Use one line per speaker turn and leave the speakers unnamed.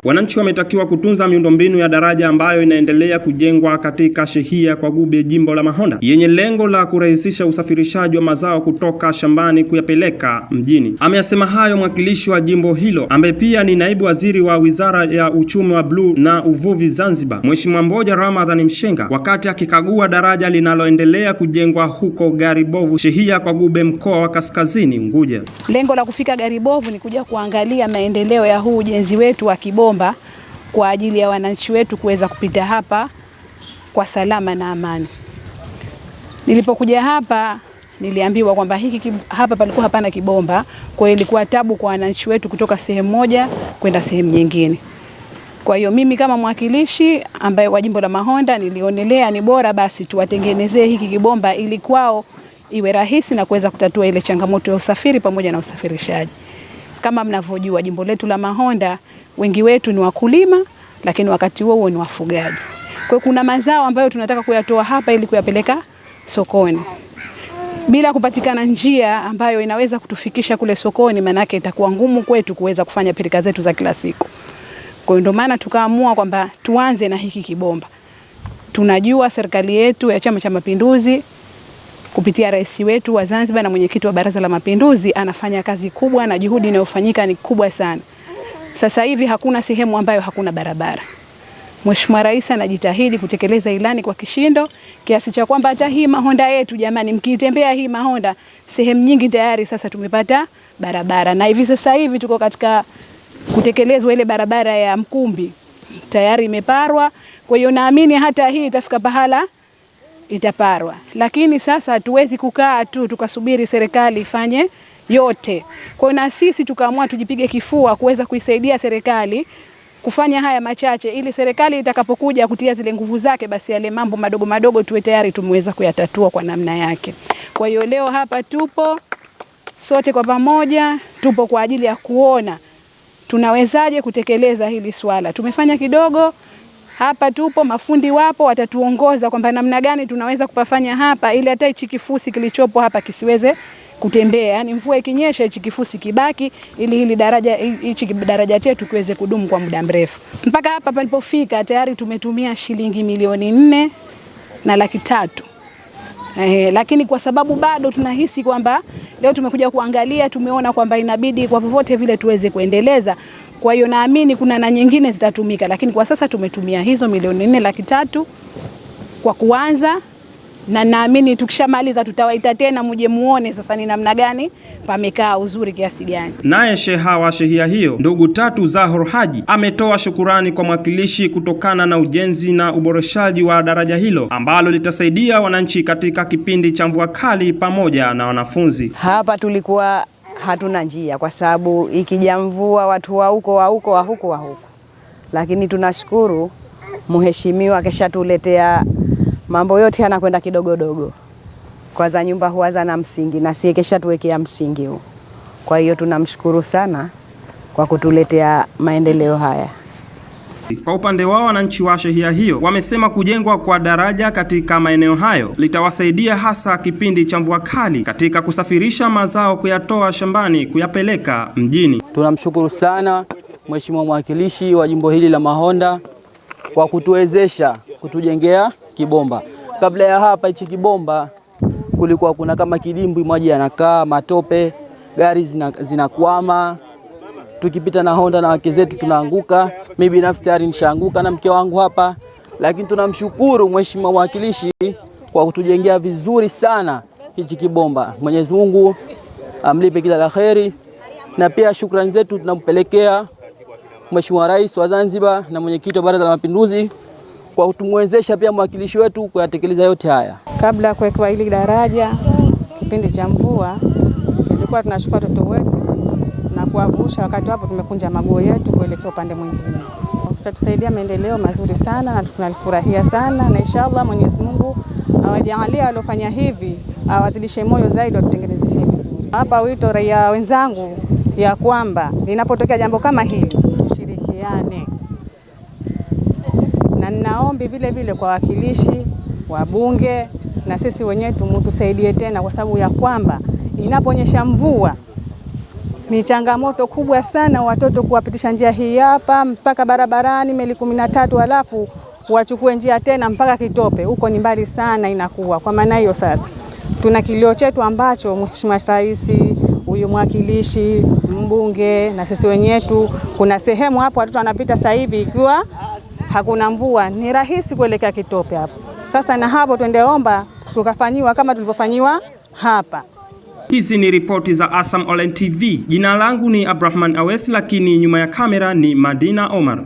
Wananchi wametakiwa kutunza miundombinu ya daraja ambayo inaendelea kujengwa katika shehia kwa Gube, jimbo la Mahonda, yenye lengo la kurahisisha usafirishaji wa mazao kutoka shambani kuyapeleka mjini. Ameyasema hayo mwakilishi wa jimbo hilo ambaye pia ni naibu waziri wa Wizara ya Uchumi wa Bluu na Uvuvi Zanzibar, Mheshimiwa Mboja Ramadhani Mshenga, wakati akikagua daraja linaloendelea kujengwa huko Garibovu, shehia kwa Gube, mkoa wa Kaskazini Unguja.
Lengo la kufika Garibovu ni kuja kuangalia maendeleo ya huu ujenzi wetu wa kibomba kwa ajili ya wananchi wetu kuweza kupita hapa kwa salama na amani. Nilipokuja hapa niliambiwa kwamba hapa palikuwa hapana kibomba, kwa hiyo ilikuwa tabu kwa wananchi wetu kutoka sehemu moja kwenda sehemu nyingine. Kwa hiyo mimi kama mwakilishi ambaye wa jimbo la Mahonda nilionelea ni bora basi tuwatengenezee hiki kibomba ili kwao iwe rahisi na kuweza kutatua ile changamoto ya usafiri pamoja na usafirishaji. Kama mnavyojua jimbo letu la Mahonda wengi wetu ni wakulima, lakini wakati huo ni wafugaji. Kwa hiyo kuna mazao ambayo tunataka kuyatoa hapa ili kuyapeleka sokoni. Bila kupatikana njia ambayo inaweza kutufikisha kule sokoni, manake itakuwa ngumu kwetu kuweza kufanya pilika zetu za kila siku. Kwa hiyo ndio maana tukaamua kwamba tuanze na hiki kibomba. Tunajua serikali yetu ya Chama cha Mapinduzi kupitia rais wetu wa Zanzibar na mwenyekiti wa Baraza la Mapinduzi anafanya kazi kubwa na juhudi inayofanyika ni kubwa sana. Sasa hivi hakuna sehemu ambayo hakuna barabara. Mheshimiwa Rais anajitahidi kutekeleza ilani kwa kishindo kiasi cha kwamba hata hii Mahonda yetu jamani, mkitembea hii Mahonda sehemu nyingi tayari sasa tumepata barabara, na hivi sasa hivi tuko katika kutekelezwa ile barabara ya Mkumbi tayari imeparwa. Kwa hiyo naamini hata hii itafika pahala itaparwa, lakini sasa hatuwezi kukaa tu tukasubiri serikali ifanye yote. Kwa hiyo na sisi tukaamua tujipige kifua kuweza kuisaidia serikali kufanya haya machache, ili serikali itakapokuja kutia zile nguvu zake, basi yale mambo madogo madogo tuwe tayari tumeweza kuyatatua kwa namna yake. Kwa hiyo leo hapa tupo sote kwa pamoja, tupo kwa ajili ya kuona tunawezaje kutekeleza hili swala. Tumefanya kidogo hapa, tupo mafundi wapo watatuongoza kwamba namna gani tunaweza kupafanya hapa ili hata hichi kifusi kilichopo hapa kisiweze kutembea. Yani mvua ikinyesha hichi kifusi kibaki ili hili daraja chetu kiweze kudumu kwa muda mrefu. Mpaka hapa palipofika tayari tumetumia shilingi milioni 4 na laki 3. Lakini kwa sababu bado tunahisi kwamba leo tumekuja kuangalia, tumeona kwamba inabidi kwa vyovyote vile tuweze kuendeleza. Kwa hiyo naamini kuna na nyingine zitatumika, lakini kwa sasa tumetumia hizo milioni 4 laki 3 kwa kuanza, na naamini tukishamaliza tutawaita tena muje muone sasa ni namna gani pamekaa uzuri kiasi gani.
Naye sheha wa shehia hiyo ndugu Tatu Zahor Haji ametoa shukurani kwa mwakilishi kutokana na ujenzi na uboreshaji wa daraja hilo ambalo litasaidia wananchi katika kipindi cha mvua kali pamoja na wanafunzi.
Hapa tulikuwa hatuna njia kwa sababu ikija mvua watu wa huko, lakini tunashukuru mheshimiwa keshatuletea mambo yote yanakwenda kidogodogo. Kwa za nyumba huanza na msingi na sie keshatuwekea msingi huu. Kwa hiyo tunamshukuru sana kwa kutuletea maendeleo haya.
Kwa upande wao wananchi wa shehia hiyo wamesema kujengwa kwa daraja katika maeneo hayo litawasaidia hasa kipindi cha mvua kali katika kusafirisha mazao kuyatoa shambani kuyapeleka mjini.
Tunamshukuru sana Mheshimiwa mwakilishi wa jimbo hili la Mahonda kwa kutuwezesha kutujengea kibomba. Kabla ya hapa hichi kibomba kulikuwa kuna kama kidimbwi, maji yanakaa, matope, gari zinakwama. Tukipita na Honda na wake zetu tunaanguka. Mimi binafsi tayari nishaanguka na mke wangu hapa, lakini tunamshukuru Mheshimiwa mwakilishi kwa kutujengea vizuri sana hichi kibomba. Mwenyezi Mungu amlipe kila la kheri, na pia shukrani zetu tunampelekea Mheshimiwa Rais wa Zanzibar na mwenyekiti wa Baraza la Mapinduzi kwa kutumwezesha pia mwakilishi wetu kuyatekeleza yote haya.
Kabla ya kuwekwa hili daraja kipindi cha mvua, tulikuwa tunachukua watoto wetu na kuwavusha, wakati hapo tumekunja maguo yetu kuelekea upande mwingine. Tutatusaidia maendeleo mazuri sana na tunalifurahia sana, na inshallah Mwenyezi Mungu awajalie waliofanya hivi awazidishe moyo zaidi watutengenezeshe vizuri. Hapa wito raia wenzangu ya kwamba linapotokea jambo kama hili tushirikiane, na ninaombi vile vile kwa wakilishi wabunge na sisi wenyewe tusaidie tena, kwa sababu ya kwamba inaponyesha mvua Ni changamoto kubwa sana watoto kuwapitisha njia hii hapa mpaka barabarani meli 13, halafu wachukue njia tena mpaka Kitope. Huko ni mbali sana inakuwa. Kwa maana hiyo sasa tuna kilio chetu ambacho Mheshimiwa Rais, huyu mwakilishi, mbunge na sisi wenyetu, kuna sehemu hapo watoto wanapita sasa hivi ikiwa hakuna mvua, ni rahisi kuelekea Kitope hapo. Sasa na hapo tuendeomba tukafanyiwa kama tulivyofanyiwa hapa.
Hizi ni ripoti za ASAM Online TV. Jina langu ni Abdrahman Awes, lakini nyuma ya kamera ni Madina Omar.